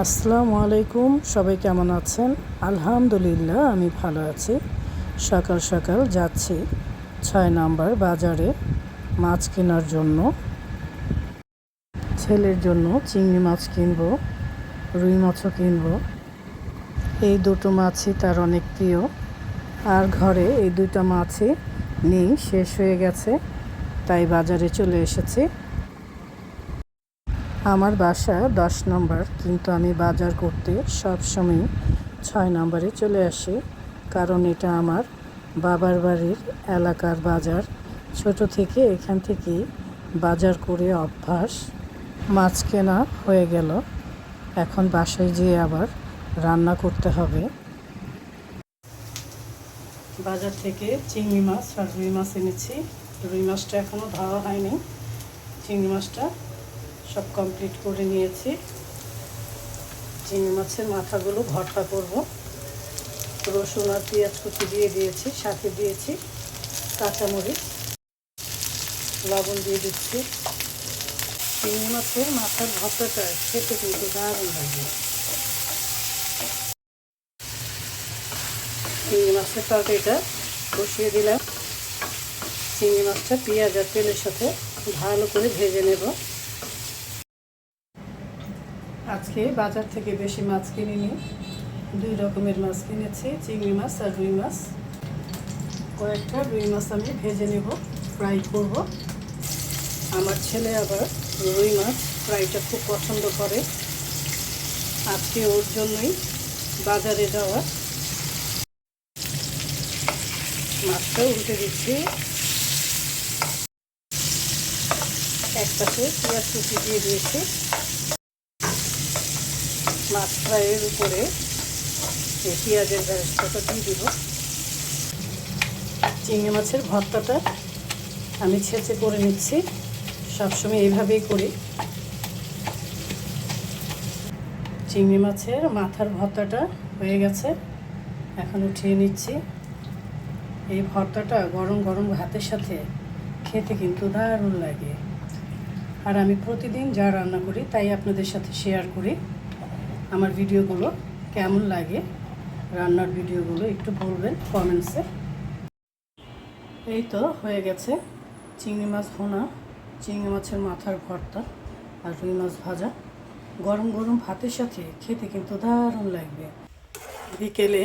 আসসালামু আলাইকুম। সবাই কেমন আছেন? আলহামদুলিল্লাহ আমি ভালো আছি। সকাল সকাল যাচ্ছি ৬ নাম্বার বাজারে মাছ কেনার জন্য। ছেলের জন্য চিংড়ি মাছ কিনবো, রুই মাছও কিনবো। এই দুটো মাছই তার অনেক প্রিয়। আর ঘরে এই দুটো মাছই নেই, শেষ হয়ে গেছে, তাই বাজারে চলে এসেছি। আমার বাসা ১০ নম্বর, কিন্তু আমি বাজার করতে সবসময় ৬ নম্বরে চলে আসি, কারণ এটা আমার বাবার বাড়ির এলাকার বাজার। ছোট থেকে এখান থেকেই বাজার করে অভ্যাস। মাছ কেনা হয়ে গেল, এখন বাসায় যেয়ে আবার রান্না করতে হবে। বাজার থেকে চিংড়ি মাছ আর রুই মাছ এনেছি। রুই মাছটা এখনও ধোয়া হয়নি, চিংড়ি মাছটা সব কমপ্লিট করে নিয়েছি। চিংড়ি মাছের মাথাগুলো ভর্তা করব। রসুন আর পেঁয়াজ কুচি দিয়ে দিয়েছি, সাথে দিয়েছি কাঁচামরিচ, লবণ দিয়ে দিচ্ছি। চিংড়ি মাছের মাথার ভর্তাটা খেতে কিন্তু দারুণ লাগে। চিংড়ি মাছের তরকারিটা বসিয়ে দিলাম। চিংড়ি মাছটা পেঁয়াজ আর তেলের সাথে ভালো করে ভেজে নেব। আজকে বাজার থেকে বেশি মাছ কিনিনি, 2 রকমের মাছ কিনেছি, চিংড়ি মাছ আর রুই মাছ। কয়েকটা রুই মাছ আমি ভেজে নেব, ফ্রাই করব। আমার ছেলে আবার রুই মাছ ফ্রাইটা খুব পছন্দ করে। আজকে ওর জন্যই বাজারে যাওয়া। মাছটা উল্টে দিচ্ছি। এক পাশে পেঁয়াজ কুচি দিয়ে দিয়েছি। মাছ ফ্রাইয়ের উপরে এই পেঁয়াজের বেরেস্তাটা দিয়ে দিব। চিংড়ি মাছের ভর্তাটা আমি ছেঁচে করে নিচ্ছি, সবসময় এইভাবেই করি। চিংড়ি মাছের মাথার ভর্তাটা হয়ে গেছে, এখন উঠিয়ে নিচ্ছি। এই ভর্তাটা গরম গরম ভাতের সাথে খেতে কিন্তু দারুণ লাগে। আর আমি প্রতিদিন যা রান্না করি তাই আপনাদের সাথে শেয়ার করি। আমার ভিডিওগুলো কেমন লাগে, রান্নার ভিডিওগুলো একটু বলবেন কমেন্টসে। এই তো হয়ে গেছে চিংড়ি মাছ ভুনা, চিংড়ি মাছের মাথার ভর্তা আর রুই মাছ ভাজা। গরম গরম ভাতের সাথে খেতে কিন্তু দারুণ লাগবে। বিকেলে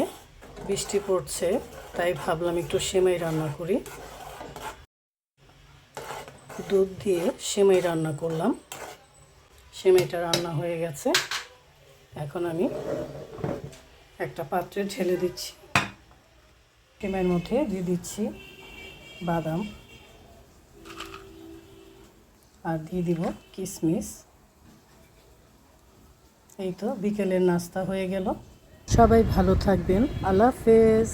বৃষ্টি পড়ছে, তাই ভাবলাম একটু সেমাই রান্না করি। দুধ দিয়ে সেমাই রান্না করলাম। সেমাইটা রান্না হয়ে গেছে, এখন আমি একটা পাত্রে ঢেলে দিচ্ছি। সেমাইয়ের মধ্যে দিয়ে দিচ্ছি বাদাম আর দিয়ে দিব কিশমিশ। এই তো বিকেলের নাস্তা হয়ে গেল। সবাই ভালো থাকবেন। আল্লাহ হাফেজ।